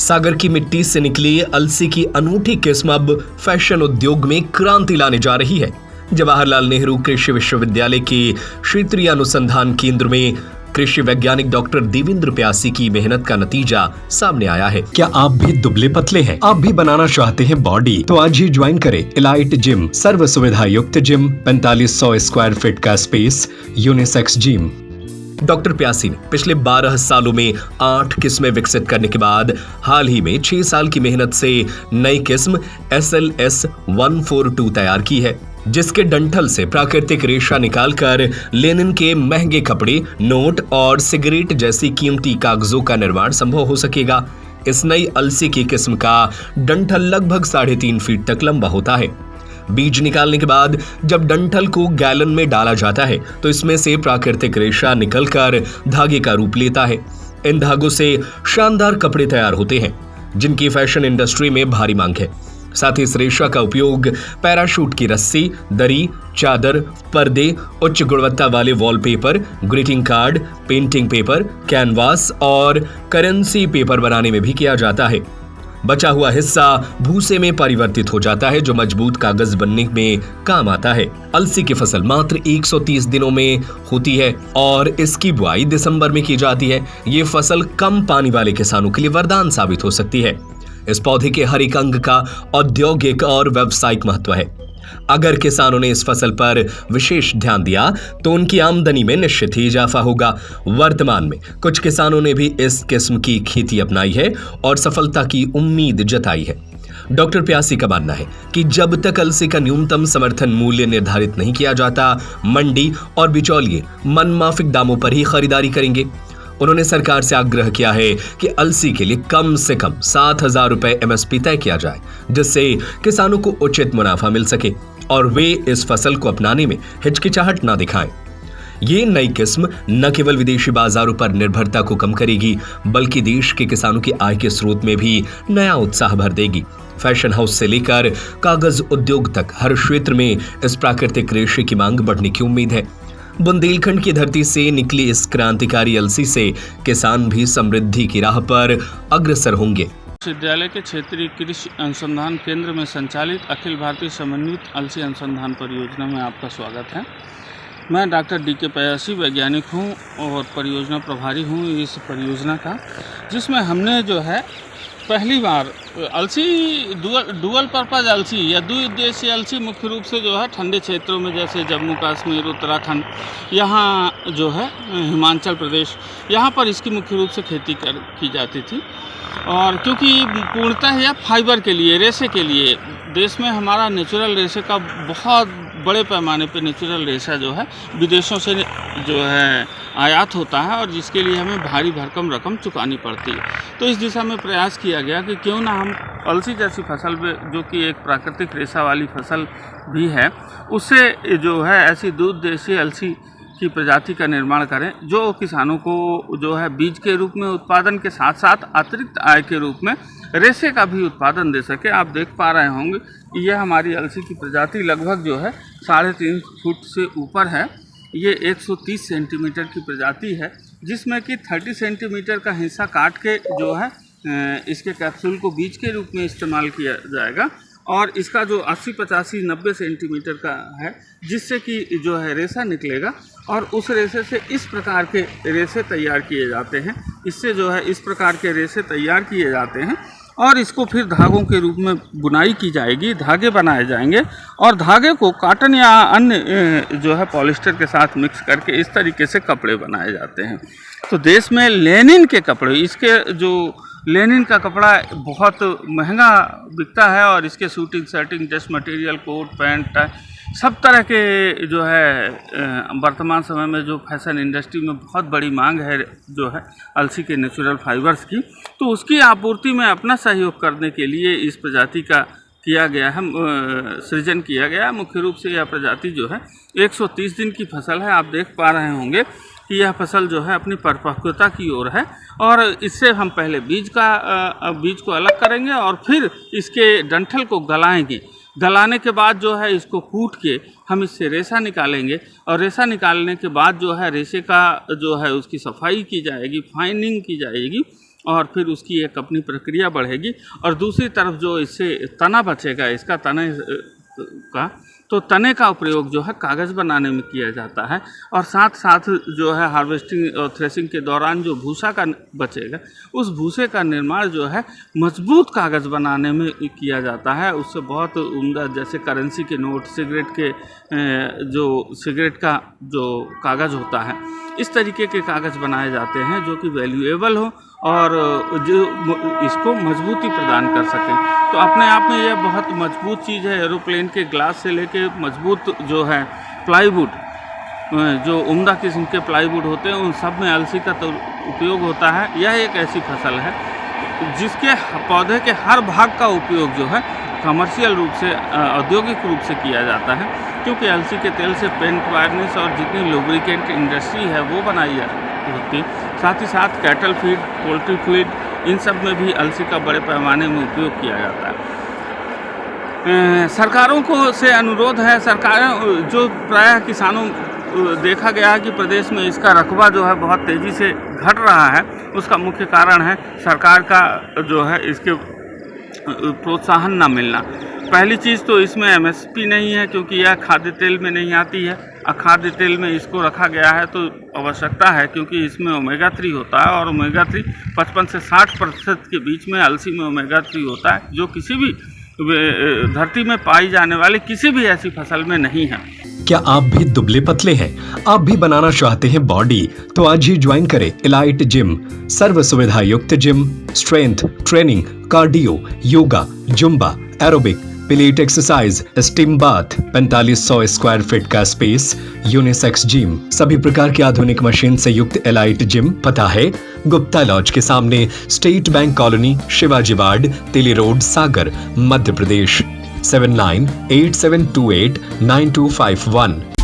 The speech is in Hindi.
सागर की मिट्टी से निकली अलसी की अनूठी किस्म अब फैशन उद्योग में क्रांति लाने जा रही है। जवाहरलाल नेहरू कृषि विश्वविद्यालय के क्षेत्रीय अनुसंधान केंद्र में कृषि वैज्ञानिक डॉक्टर देवेंद्र प्यासी की मेहनत का नतीजा सामने आया है। क्या आप भी दुबले पतले हैं? आप भी बनाना चाहते हैं बॉडी? तो आज ही ज्वाइन करें इलाइट जिम, सर्व सुविधा युक्त जिम, 4500 स्क्वायर फीट का स्पेस, यूनिसेक्स जिम। डॉक्टर प्यासी ने पिछले 12 सालों में 8 किस्में विकसित करने के बाद हाल ही में 6 साल की मेहनत से नई किस्म SLS 142 तैयार की है, जिसके डंठल से प्राकृतिक रेशा निकालकर लेनिन के महंगे कपड़े, नोट और सिगरेट जैसी कीमती कागजों का निर्माण संभव हो सकेगा। इस नई अलसी की किस्म का डंठल लगभग 3.5 फीट तक लंबा होता है। बीज निकालने के बाद जब डंठल को गैलन में डाला जाता है तो इसमें से प्राकृतिक रेशा निकलकर धागे का रूप लेता है। इन धागों से शानदार कपड़े तैयार होते हैं, जिनकी फैशन इंडस्ट्री में भारी मांग है। साथ ही इस रेशा का उपयोग पैराशूट की रस्सी, दरी, चादर, पर्दे, उच्च गुणवत्ता वाले wallpaper, greeting card, painting paper, canvas और करेंसी पेपर बनाने में भी किया जाता है। बचा हुआ हिस्सा भूसे में परिवर्तित हो जाता है, जो मजबूत कागज बनने में काम आता है। अलसी की फसल मात्र 130 दिनों में होती है और इसकी बुआई दिसंबर में की जाती है। ये फसल कम पानी वाले किसानों के लिए वरदान साबित हो सकती है। इस पौधे के हर एक अंग का औद्योगिक और व्यावसायिक महत्व है। अगर किसानों ने इस फसल पर विशेष ध्यान दिया तो उनकी आमदनी में निश्चित ही इजाफा होगा। वर्तमान में कुछ किसानों ने भी इस किस्म की खेती अपनाई है और सफलता की उम्मीद जताई है। डॉक्टर प्यासी का मानना है कि जब तक अलसी का न्यूनतम समर्थन मूल्य निर्धारित नहीं किया जाता, मंडी और बिचौलिए मनमाफिक दामों पर ही खरीदारी करेंगे। उन्होंने सरकार से आग्रह किया है कि अलसी के लिए कम से कम 7,000 रुपए MSP तय किया जाए, जिससे किसानों को उचित मुनाफा मिल सके और वे इस फसल को अपनाने में हिचकिचाहट ना दिखाएं। ये नई किस्म न केवल विदेशी बाजारों पर निर्भरता को कम करेगी, बल्कि देश के किसानों की आय के स्रोत में भी नया उत्साह भर देगी। फैशन हाउस से लेकर कागज उद्योग तक हर क्षेत्र में इस प्राकृतिक रेशे की मांग बढ़ने की उम्मीद है। बुंदेलखंड की धरती से निकली इस क्रांतिकारी अलसी से किसान भी समृद्धि की राह पर अग्रसर होंगे। विश्वविद्यालय के क्षेत्रीय कृषि अनुसंधान केंद्र में संचालित अखिल भारतीय समन्वित अलसी अनुसंधान परियोजना में आपका स्वागत है। मैं डॉक्टर DK प्यासी वैज्ञानिक हूं और परियोजना प्रभारी हूं इस परियोजना का, जिसमें हमने जो है पहली बार अलसी डुअल पर्पज अलसी या द्विउद्देशीय अलसी मुख्य रूप से जो है ठंडे क्षेत्रों में, जैसे जम्मू कश्मीर, उत्तराखंड, यहाँ जो है हिमाचल प्रदेश, यहाँ पर इसकी मुख्य रूप से खेती की जाती थी। और क्योंकि पूर्णतः यह फाइबर के लिए, रेशे के लिए, देश में हमारा नेचुरल रेशे का बहुत बड़े पैमाने पे नेचुरल रेशा जो है विदेशों से जो है आयात होता है और जिसके लिए हमें भारी भरकम रकम चुकानी पड़ती है। तो इस दिशा में प्रयास किया गया कि क्यों ना हम अलसी जैसी फसल में, जो कि एक प्राकृतिक रेशा वाली फसल भी है, उससे जो है ऐसी द्विउद्देशीय अलसी की प्रजाति का निर्माण करें, जो किसानों को जो है बीज के रूप में उत्पादन के साथ साथ अतिरिक्त आय के रूप में रेशे का भी उत्पादन दे सके। आप देख पा रहे होंगे यह हमारी अलसी की प्रजाति लगभग जो है 3.5 फुट से ऊपर है। ये 130 सेंटीमीटर की प्रजाति है, जिसमें कि 30 सेंटीमीटर का हिस्सा काट के जो है इसके कैप्सूल को बीज के रूप में इस्तेमाल किया जाएगा और इसका जो 80, 85, 90 सेंटीमीटर का है, जिससे कि जो है रेशा निकलेगा और उस रेशे से इस प्रकार के रेशे तैयार किए जाते हैं। इससे जो है इस प्रकार के रेशे तैयार किए जाते हैं और इसको फिर धागों के रूप में बुनाई की जाएगी, धागे बनाए जाएंगे और धागे को कॉटन या अन्य जो है पॉलिस्टर के साथ मिक्स करके इस तरीके से कपड़े बनाए जाते हैं। तो देश में लेनिन के कपड़े, इसके जो लेनिन का कपड़ा बहुत महंगा बिकता है और इसके suiting, shirting, dress material, coat, pant, tie, सब तरह के जो है वर्तमान समय में जो फैशन इंडस्ट्री में बहुत बड़ी मांग है जो है अलसी के नेचुरल फाइबर्स की, तो उसकी आपूर्ति में अपना सहयोग करने के लिए इस प्रजाति का किया गया है, सृजन किया गया। मुख्य रूप से यह प्रजाति जो है 130 दिन की फसल है। आप देख पा रहे होंगे कि यह फसल जो है अपनी परिपक्वता की ओर है और इससे हम पहले बीज को अलग करेंगे और फिर इसके डंठल को गलाएंगे। गलाने के बाद जो है इसको कूट के हम इससे रेशा निकालेंगे और रेशा निकालने के बाद जो है रेशे का जो है उसकी सफाई की जाएगी, फाइनिंग की जाएगी और फिर उसकी एक अपनी प्रक्रिया बढ़ेगी। और दूसरी तरफ जो इससे तना बचेगा, इसका तने का, तो तने का प्रयोग जो है कागज़ बनाने में किया जाता है। और साथ साथ जो है हार्वेस्टिंग और थ्रेसिंग के दौरान जो भूसा का बचेगा, उस भूसे का निर्माण जो है मजबूत कागज़ बनाने में किया जाता है। उससे बहुत उम्दा, जैसे करेंसी के नोट, सिगरेट के जो सिगरेट का जो कागज़ होता है, इस तरीके के कागज़ बनाए जाते हैं जो कि वैल्यूएबल हो और जो इसको मजबूती प्रदान कर सकें। तो अपने आप में यह बहुत मजबूत चीज़ है। एरोप्लेन के ग्लास से लेके मजबूत जो है प्लाईवुड, जो उम्दा किस्म के प्लाईवुड होते हैं, उन सब में अलसी का तो उपयोग होता है। यह एक ऐसी फसल है जिसके पौधे के हर भाग का उपयोग जो है कमर्शियल रूप से, औद्योगिक रूप से किया जाता है, क्योंकि अलसी के तेल से पेंट, वार्निश और जितनी लुब्रिकेंट इंडस्ट्री है वो बनाई होती है। साथ ही साथ कैटल फीड, पोल्ट्री फीड, इन सब में भी अलसी का बड़े पैमाने में उपयोग किया जाता है। सरकारों को से अनुरोध है, सरकारें जो प्रायः किसानों देखा गया है कि प्रदेश में इसका रकबा जो है बहुत तेज़ी से घट रहा है, उसका मुख्य कारण है सरकार का जो है इसके प्रोत्साहन ना मिलना। पहली चीज़ तो इसमें MSP नहीं है, क्योंकि यह खाद्य तेल में नहीं आती है। खाद्य तेल में इसको रखा गया है तो आवश्यकता है, क्योंकि इसमें ओमेगा 3 होता है और ओमेगा 3 55 से 60% के बीच में अलसी में ओमेगा 3 होता है, जो किसी भी धरती में पाई जाने वाली किसी भी ऐसी फसल में नहीं है। क्या आप भी दुबले पतले हैं? आप भी बनाना चाहते हैं बॉडी? तो आज ही ज्वाइन करें एलाइट जिम। सर्व सुविधा युक्त gym, strength training, cardio, yoga, Zumba, aerobic, pellet exercise, steam bath, 4500 square feet का स्पेस, यूनिसेक्स जिम, सभी प्रकार की आधुनिक मशीन से युक्त एलाइट जिम। पता है गुप्ता लॉज के सामने, state bank colony, Shivaji ward, तिली रोड, सागर, मध्य प्रदेश। 7987289251